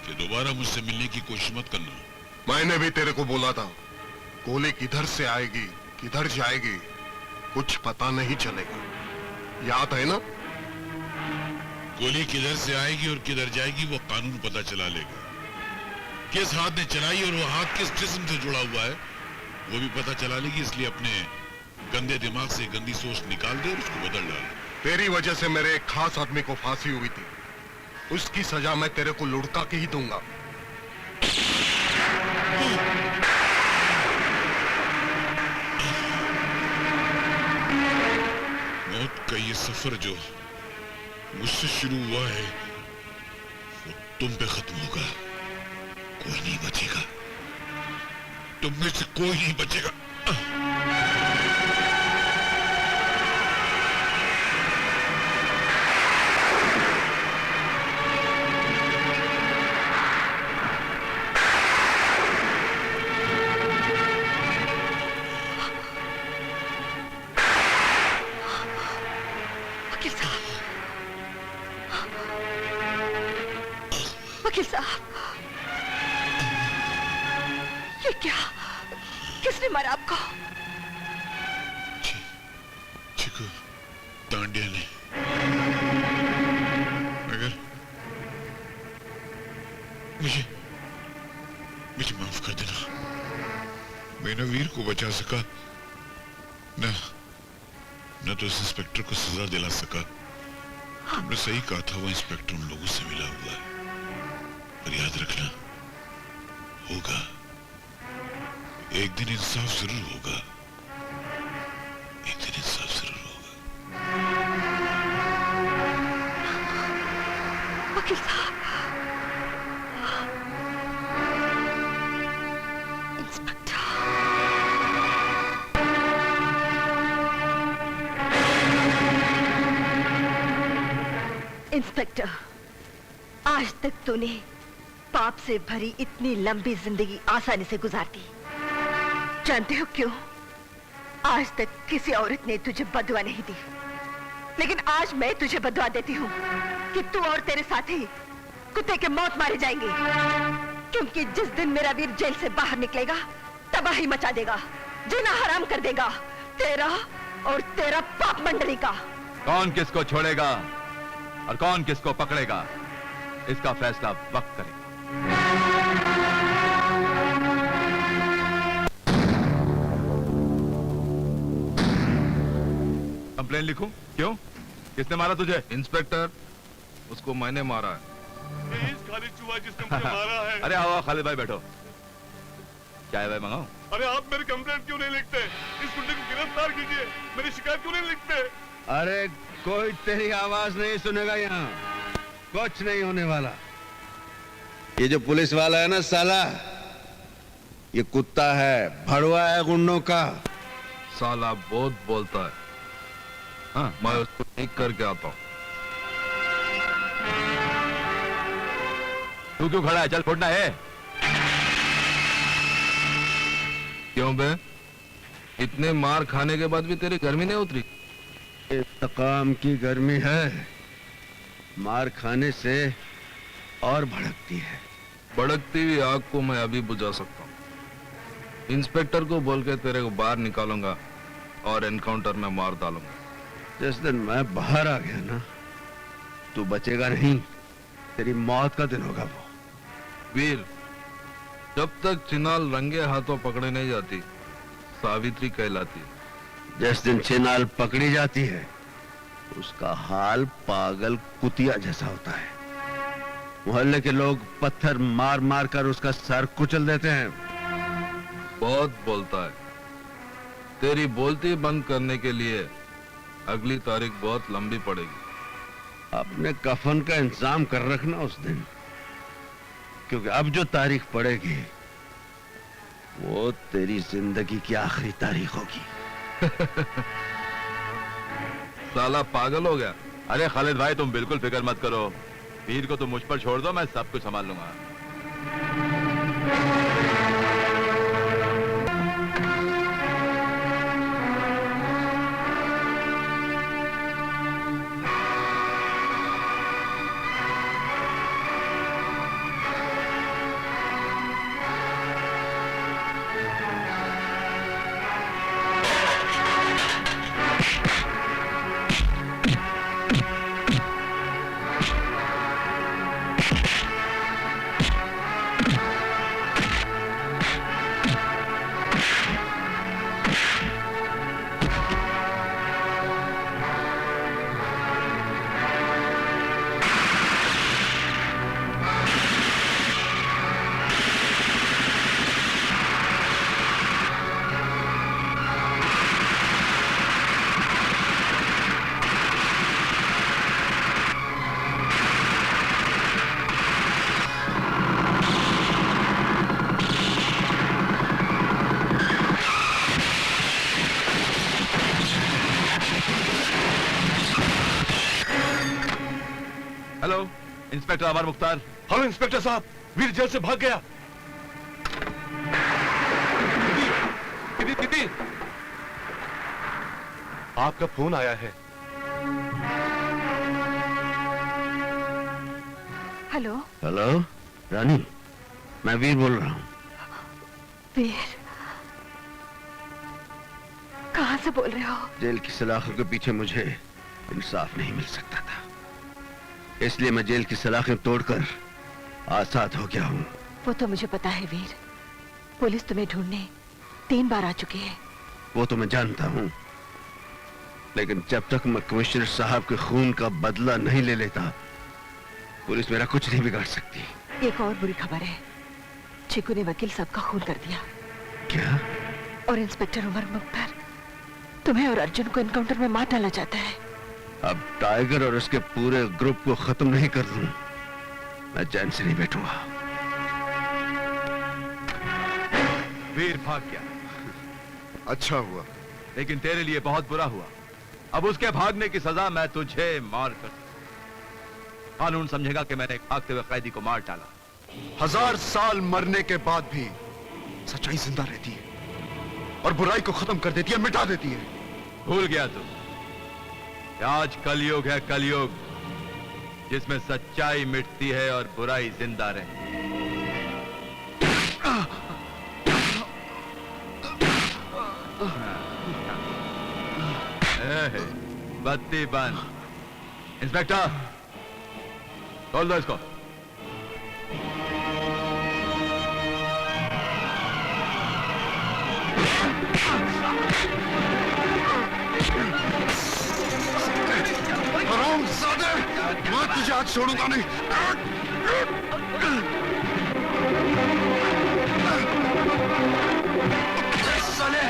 कि दोबारा मुझसे मिलने की कोशिश मत करना।
मैंने भी तेरे को बोला था, गोली किधर से आएगी किधर जाएगी कुछ पता नहीं चलेगा, याद है ना?
गोली किधर से आएगी और किधर जाएगी वो कानून पता चला लेगा। किस हाथ ने चलाई और वो हाथ किस जिस्म से जुड़ा हुआ है वो भी पता चला लेगी। इसलिए अपने गंदे दिमाग से गंदी सोच निकाल दे और उसको बदल डाल।
तेरी वजह से मेरे एक खास आदमी को फांसी हुई थी, उसकी सजा मैं तेरे को लुढ़का के ही दूंगा।
मौत का ये सफर जो मुझसे शुरू हुआ है वो तुम पे खत्म होगा। कोई नहीं बचेगा, तुम में से कोई नहीं बचेगा।
वकील साहब, ये क्या? किसने मारा आपको?
चिकू तांडिया ने। मगर मुझे माफ कर देना। मैं न वीर को बचा सका न तो इस इंस्पेक्टर को सजा दिला सका। तुमने सही कहा था, वो इंस्पेक्टर उन लोगों से मिला हुआ है। पर याद रखना, होगा एक दिन इंसाफ जरूर होगा, एक दिन इंसाफ जरूर होगा।
वकील साहब, इंस्पेक्टर, आज तक तूने पाप से भरी इतनी लंबी जिंदगी आसानी से गुजार दी। जानते हो क्यों? आज तक किसी औरत ने तुझे बदुआ नहीं दी, लेकिन आज मैं तुझे बदुआ देती हूँ कि तू और तेरे साथी कुत्ते के मौत मारे जाएंगे, क्योंकि जिस दिन मेरा वीर जेल से बाहर निकलेगा तबाही मचा देगा, जीना हराम कर देगा तेरा और तेरा पाप मंडली का।
कौन किसको छोड़ेगा और कौन किसको पकड़ेगा, इसका फैसला वक्त करेगा। कंप्लेन लिखूं? क्यों? किसने मारा तुझे?
इंस्पेक्टर, उसको मैंने मारा है।
खालिद चुहा जिसने मुझे मारा है।
अरे आओ खालिद भाई, बैठो। क्या है भाई, मंगाओ?
अरे आप मेरी कंप्लेंट क्यों नहीं लिखते? इस गुंडे को गिरफ्तार कीजिए। मेरी शिकायत क्यों नहीं लिखते?
अरे कोई तेरी आवाज नहीं सुनेगा यहाँ, कुछ नहीं होने वाला। ये जो पुलिस वाला है ना साला, ये कुत्ता है, भड़वा है गुंडों का।
साला बहुत बोलता है। हाँ, मैं उसको ठीक करके आता हूँ।
तू क्यों खड़ा है? चल फोड़ना है।
क्यों बे? इतने मार खाने के बाद भी तेरी गर्मी नहीं उतरी?
इंतकाम की गर्मी है, मार खाने से और भड़कती है।
भड़कती हुई आग को मैं अभी बुझा सकता हूँ। इंस्पेक्टर को बोल के तेरे को बाहर निकालूंगा और एनकाउंटर में मार डालूंगा।
जिस दिन मैं बाहर आ गया ना, तू बचेगा नहीं, तेरी मौत का दिन होगा वो।
वीर, जब तक चिनाल रंगे हाथों पकड़े नहीं जाती, सावित्री कहलाती।
जिस दिन चिनाल पकड़ी जाती है, उसका हाल पागल कुतिया जैसा होता है। मोहल्ले के लोग पत्थर मार मार कर उसका सर कुचल देते हैं।
बहुत बोलता है। तेरी बोलती बंद करने के लिए अगली तारीख बहुत लंबी पड़ेगी।
अपने कफन का इंतजाम कर रखना उस दिन, क्योंकि अब जो तारीख पड़ेगी वो तेरी जिंदगी की आखिरी तारीख होगी।
साला पागल हो गया।
अरे खालिद भाई, तुम बिल्कुल फिक्र मत करो। वीर को तुम मुझ पर छोड़ दो, मैं सब कुछ संभाल लूंगा। हेलो, इंस्पेक्टर अमर मुख्तार।
हेलो इंस्पेक्टर साहब, वीर जेल से भाग गया। दीदी, आपका फोन आया है।
हेलो।
हेलो रानी, मैं वीर बोल रहा हूँ।
वीर, कहाँ से बोल रहे हो?
जेल की सलाखों के पीछे मुझे इंसाफ नहीं मिल सकता था, इसलिए मैं जेल की सलाखें तोड़कर आजाद हो गया हूँ।
वो तो मुझे पता है वीर। पुलिस तुम्हें ढूंढने 3 बार आ चुकी है।
वो तो मैं जानता हूँ, लेकिन जब तक मैं कमिश्नर साहब के खून का बदला नहीं ले लेता, पुलिस मेरा कुछ नहीं बिगाड़ सकती।
एक और बुरी खबर है, चीकू ने वकील साहब का खून कर दिया।
क्या?
और इंस्पेक्टर उमर मुख्तार, तुम्हें और अर्जुन को एनकाउंटर में मार डाला जाता है।
अब टाइगर और उसके पूरे ग्रुप को खत्म नहीं कर दूं, मैं चैन से नहीं बैठूंगा।
वीर भाग गया।
अच्छा हुआ,
लेकिन तेरे लिए बहुत बुरा हुआ। अब उसके भागने की सजा मैं तुझे मार कर, कानून समझेगा कि मैंने एक भागते हुए कैदी को मार डाला।
1000 साल मरने के बाद भी सच्चाई जिंदा रहती है और बुराई को खत्म कर देती है, मिटा देती है।
भूल गया तू, आज कलयुग है, कलयुग, जिसमें सच्चाई मिटती है और बुराई जिंदा रहती है। बत्ती बंद। इंस्पेक्टर, खोल दो इसको।
हरामजादे, मैं तुझे आज छोड़ूंगा नहीं। साले!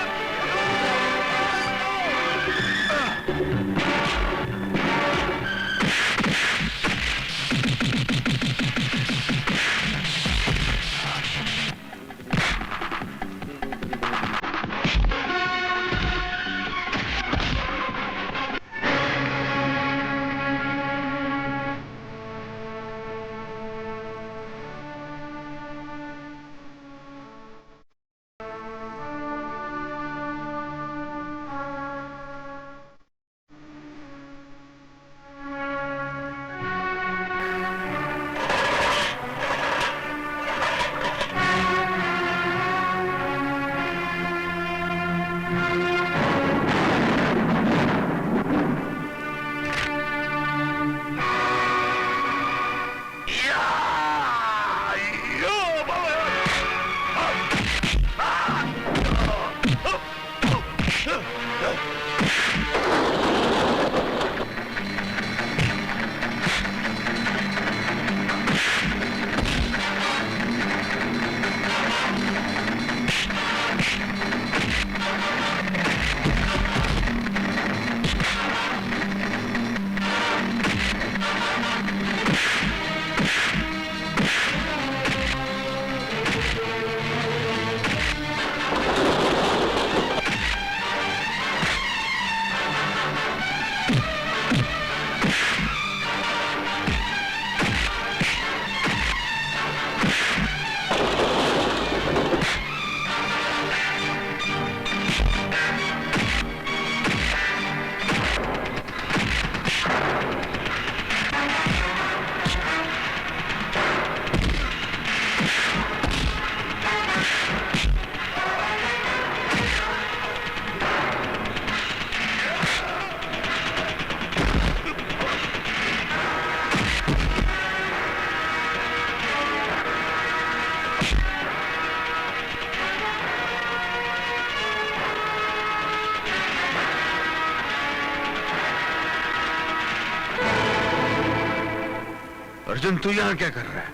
तू यहाँ क्या कर रहा है?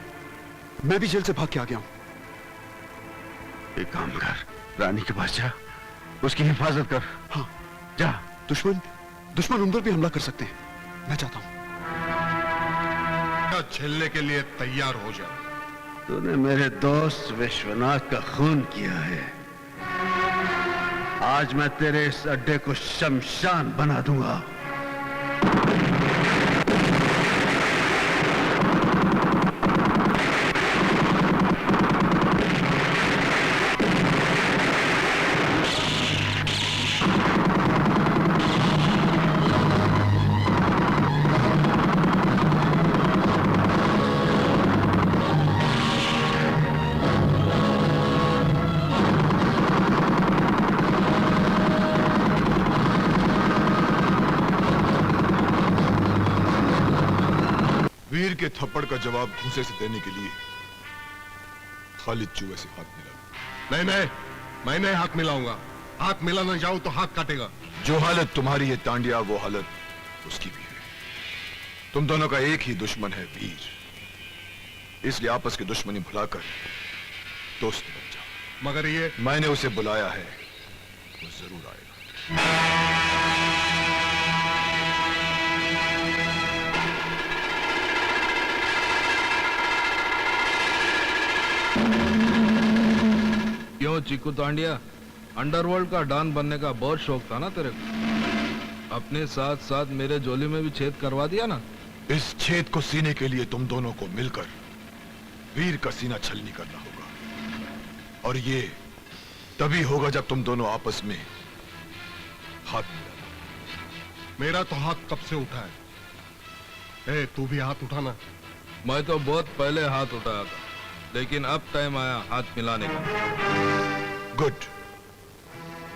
मैं भी जेल से भाग के आ गया हूं।
एक काम कर, रानी के पास जा, उसकी हिफाजत कर।
हाँ
जा।
दुश्मन उन पर भी हमला कर सकते हैं। मैं चाहता हूं।
झेलने के लिए तैयार हो जा।
तूने मेरे दोस्त विश्वनाथ का खून किया है। आज मैं तेरे इस अड्डे को शमशान बना दूंगा।
वीर के थप्पड़ का जवाब घूंसे से देने के लिए खालिद चूहे से हाथ मिला। नहीं, मैं नहीं हाथ मिलाऊंगा। हाथ मिलाना जाऊं तो हाथ काटेगा।
जो हालत तुम्हारी है तांडिया, वो हालत उसकी भी है। तुम दोनों का एक ही दुश्मन है, वीर। इसलिए आपस की दुश्मनी भुलाकर दोस्त बन जाओ।
मगर ये
मैंने उसे बुलाया है, वो जरूर आएगा।
क्यों चिकू तांडिया, अंडरवर्ल्ड का डॉन बनने का बहुत शौक था ना तेरे को? अपने साथ साथ मेरे झोली में भी छेद करवा दिया ना।
इस छेद को सीने के लिए तुम दोनों को मिलकर वीर का सीना छलनी करना होगा, और ये तभी होगा जब तुम दोनों आपस में हाथ मिलाना।
मेरा तो हाथ कब से उठा है। ए, तू भी हाथ उठाना।
मैं तो बहुत पहले हाथ उठाया था, लेकिन अब टाइम आया हाथ मिलाने का।
Good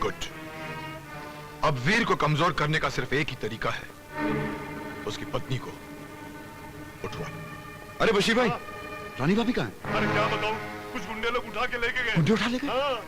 good. अब वीर को कमजोर करने का सिर्फ एक ही तरीका है, उसकी पत्नी को उठवा।
अरे बशीर भाई, रानी भाभी कहाँ है?
अरे क्या बताऊं, कुछ गुंडे लोग उठा के लेके गए।
गुंडे उठा ले गए?
हाँ।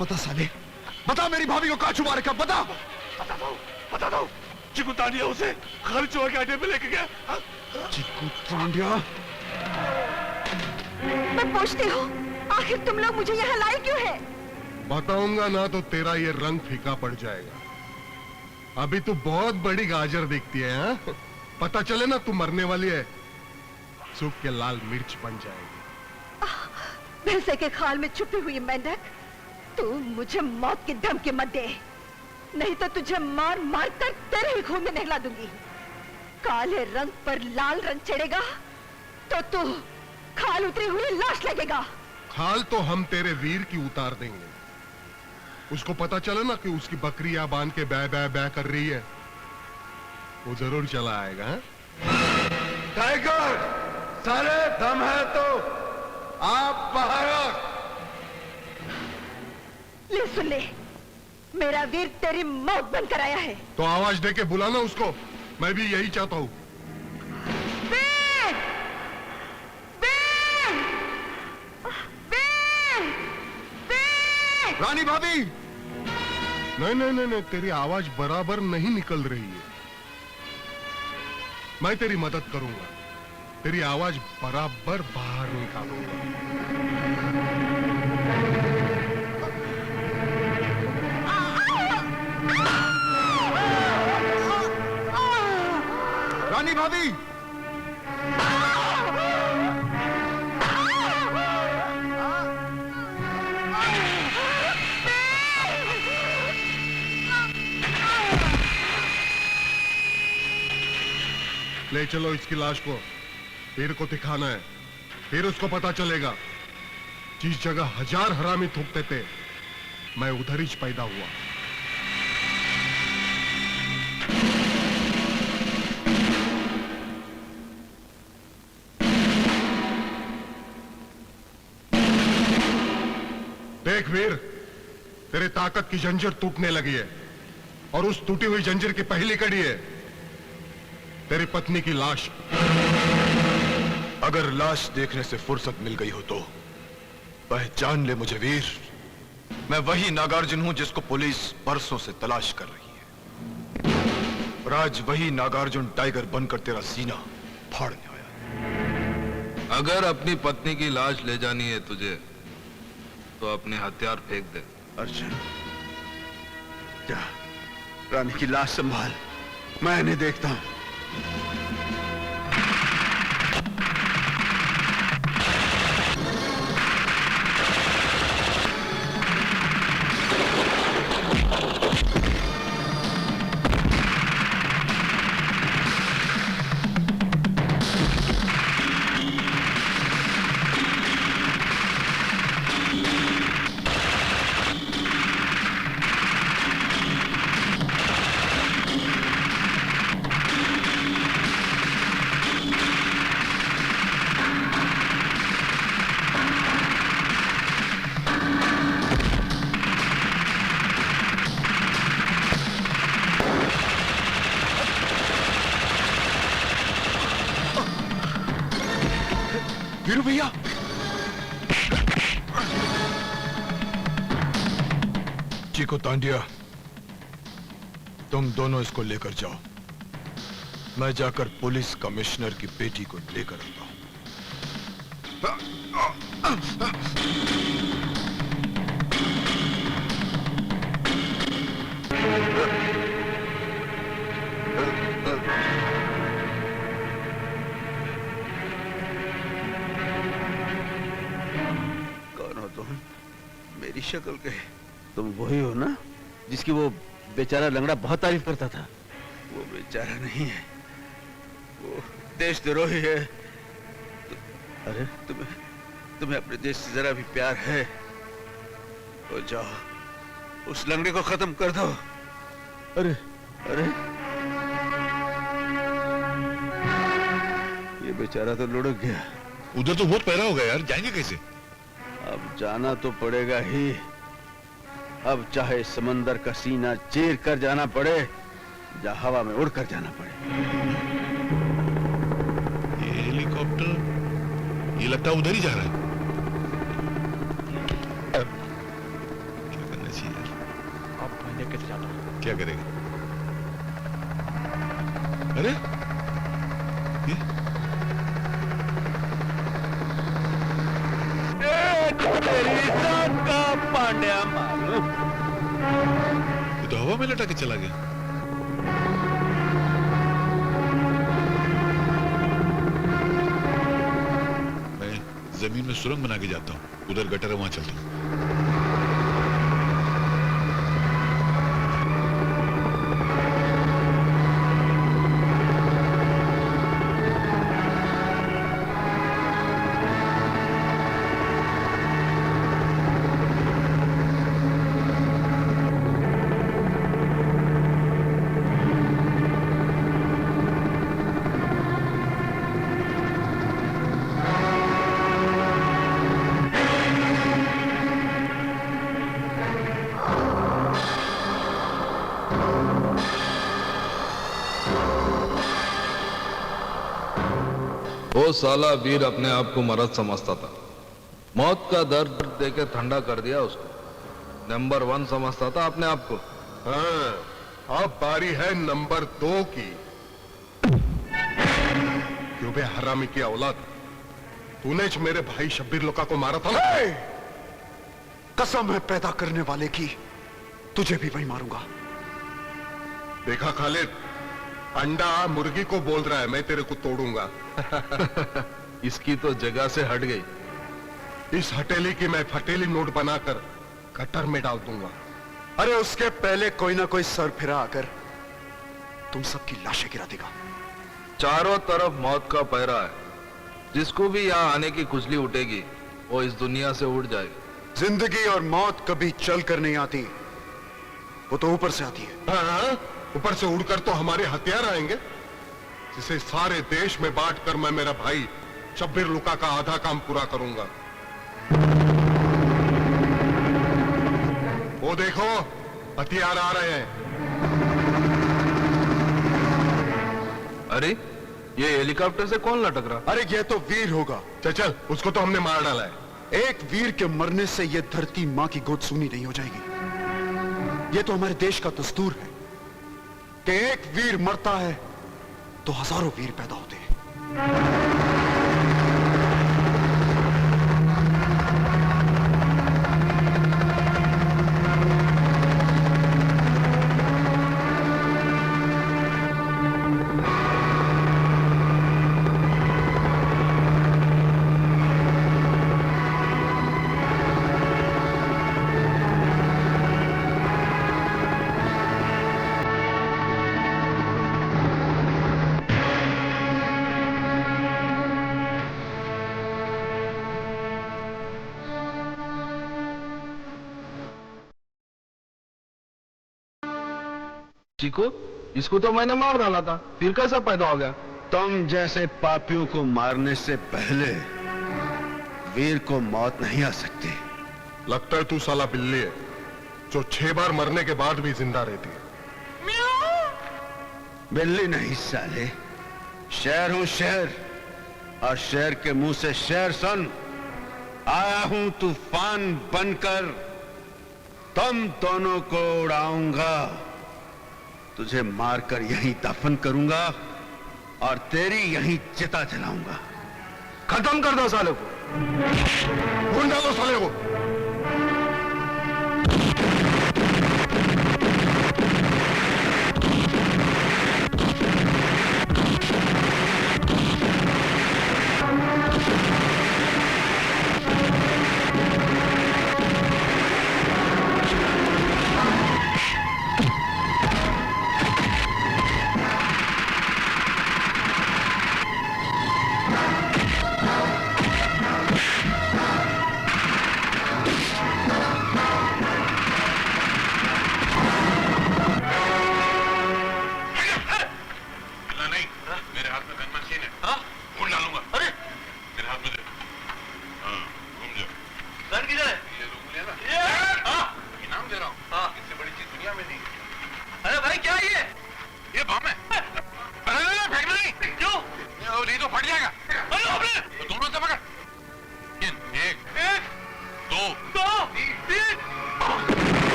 बता साले, बता मेरी भाभी को कहाँ छुपा रखा, बता।
बता दो। चिकू तांडिया उसे खालिद चूहे के अड्डे पे लेके गया।
चिकू तांडिया?
मैं पूछती हूँ, आखिर तुम लोग मुझे यहाँ लाए क्यों है?
बताऊंगा ना तो तेरा ये रंग फीका पड़ जाएगा। अभी तू बहुत बड़ी गाजर दिखती है। हाँ? पता चले ना तू मरने वाली है, सूख के लाल मिर्च बन जाएगी।
भैंसे के खाल में छुपी हुई मेंढक, तू मुझे मौत की धमकी मत दे, नहीं तो तुझे मार मार कर तेरे ही खून में नहला दूंगी। काले रंग पर लाल रंग चढ़ेगा तो तू खाल उतरी हुई लाश लगेगा।
खाल तो हम तेरे वीर की उतार देंगे। उसको पता चला ना कि उसकी बकरी या बांध के बै बै बै कर रही है, वो जरूर चला आएगा।
टाइगर, सारे दम है तो आप बाहर आओ।
ले सुन ले, मेरा वीर तेरी मौत बंद कराया है।
तो आवाज दे के बुलाना उसको, मैं भी यही चाहता हूँ।
रानी भाभी!
नहीं नहीं नहीं नहीं, तेरी आवाज बराबर नहीं निकल रही है। मैं तेरी मदद करूंगा, तेरी आवाज बराबर बाहर निकालूंगा।
रानी भाभी!
ले चलो इसकी लाश को, फिर को दिखाना है, फिर उसको पता चलेगा जिस जगह 1000 हरामी थूकते थे मैं उधर ही पैदा हुआ। देख वीर, तेरे ताकत की जंजीर टूटने लगी है और उस टूटी हुई जंजीर की पहली कड़ी है तेरी पत्नी की लाश।
अगर लाश देखने से फुर्सत मिल गई हो तो पहचान ले मुझे वीर, मैं वही नागार्जुन हूं जिसको पुलिस बरसों से तलाश कर रही है। और आज वही नागार्जुन टाइगर बनकर तेरा सीना फाड़ने आया।
अगर अपनी पत्नी की लाश ले जानी है तुझे तो अपने हथियार फेंक दे।
अर्जुन, क्या रानी की लाश संभाल, मैं इन्हें देखता हूं।
वीरू भैया! चीकू तांडिया, तुम दोनों इसको लेकर जाओ। मैं जाकर पुलिस कमिश्नर की बेटी को लेकर आता हूं।
मेरी शक्ल के तुम वही हो ना जिसकी वो बेचारा लंगड़ा बहुत तारीफ करता था? वो बेचारा नहीं है, वो देशद्रोही है। अरे तुम्हें अपने देश से जरा भी प्यार है तो जाओ उस लंगड़े को खत्म कर दो। अरे अरे ये बेचारा तो लुढ़क गया।
उधर तो बहुत पैरा हो गया यार, जाएंगे कैसे?
अब जाना तो पड़ेगा ही। अब चाहे समंदर का सीना चीर कर जाना पड़े या हवा में उड़कर जाना पड़े।
ये हेलीकॉप्टर ये लगता है उधर ही जा रहा है। क्या करना चाहिए?
अब मैंने कैसे जाना?
क्या करेगा? अरे
तेरी जान का पांड्या मालूम।
ये तो हवा में लटा के चला गया। मैं जमीन में सुरंग बना के जाता हूँ, उधर गटर है, वहां चलता हूँ।
वो साला वीर अपने आप को मर्द समझता था, मौत का दर्द देके ठंडा कर दिया उसको। नंबर 1 समझता था अपने आप को।
हाँ, अब बारी है नंबर 2 की। क्यों बे हरामी की औलाद, तूने ज मेरे भाई शब्बीर लोका को मारा था ना?
कसम है पैदा करने वाले की, तुझे भी वही मारूंगा।
देखा खालिद, अंडा मुर्गी को बोल रहा है मैं तेरे को तोड़ूंगा।
इसकी तो जगह से हट गई।
इस हटेली की मैं फटेली नोट बनाकर कटर में डाल दूंगा।
अरे उसके पहले कोई ना कोई सर फिरा आकर तुम सबकी लाशें गिरा देगा।
चारों तरफ मौत का पहरा है। जिसको भी यहाँ आने की खुजली उठेगी वो इस दुनिया से उड़ जाएगी।
जिंदगी और मौत कभी चल कर नहीं आती, वो तो ऊपर से आती है।
हाँ, ऊपर से उड़कर तो हमारे हथियार आएंगे, जिसे सारे देश में बांटकर मैं मेरा भाई शब्बीर लुका का आधा काम पूरा करूंगा। वो देखो हथियार आ रहे हैं।
अरे ये हेलीकॉप्टर से कौन लटक रहा?
अरे ये तो वीर होगा।
चल उसको तो हमने मार डाला है।
एक वीर के मरने से ये धरती मां की गोद सूनी नहीं हो जाएगी। ये तो हमारे देश का दस्तूर है कि एक वीर मरता है तो हजारों वीर पैदा होते हैं।
चीकू, इसको तो मैंने मार डाला था, फिर कैसा पैदा हो गया?
तुम जैसे पापियों को मारने से पहले वीर को मौत नहीं आ सकती।
लगता है तू साला बिल्ली है जो 6 बार मरने के बाद भी जिंदा रहती है।
बिल्ली नहीं साले, शेर हूं शेर, और शेर के मुंह से शेर सुन। आया हूं तूफान बनकर, तुम दोनों को उड़ाऊंगा, तुझे मारकर यहीं दफन करूंगा और तेरी यहीं चिता जलाऊंगा।
खत्म कर दो साले को।
ढूंढ डालो साले को।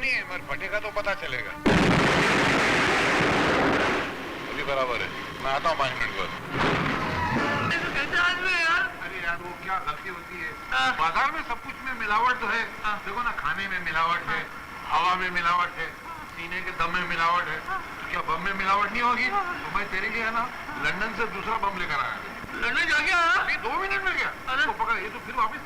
नहीं है, मगर फटेगा तो पता चलेगा। अभी बराबर है, मैं आता हूँ 5 मिनट बाद।
कैसे आदमी है यार?
अरे यार वो क्या गलती होती है, बाजार में सब कुछ में मिलावट तो है। देखो ना, खाने में मिलावट है, हवा में मिलावट है, सीने के दम में मिलावट है। तो क्या बम में मिलावट नहीं होगी? तो मैं तेरे लिए ना लंदन से दूसरा बम लेकर आया।
लड़ने जा गया?
अभी 2 मिनट में गया।
अरे
तो पकड़, ये तो फिर वापस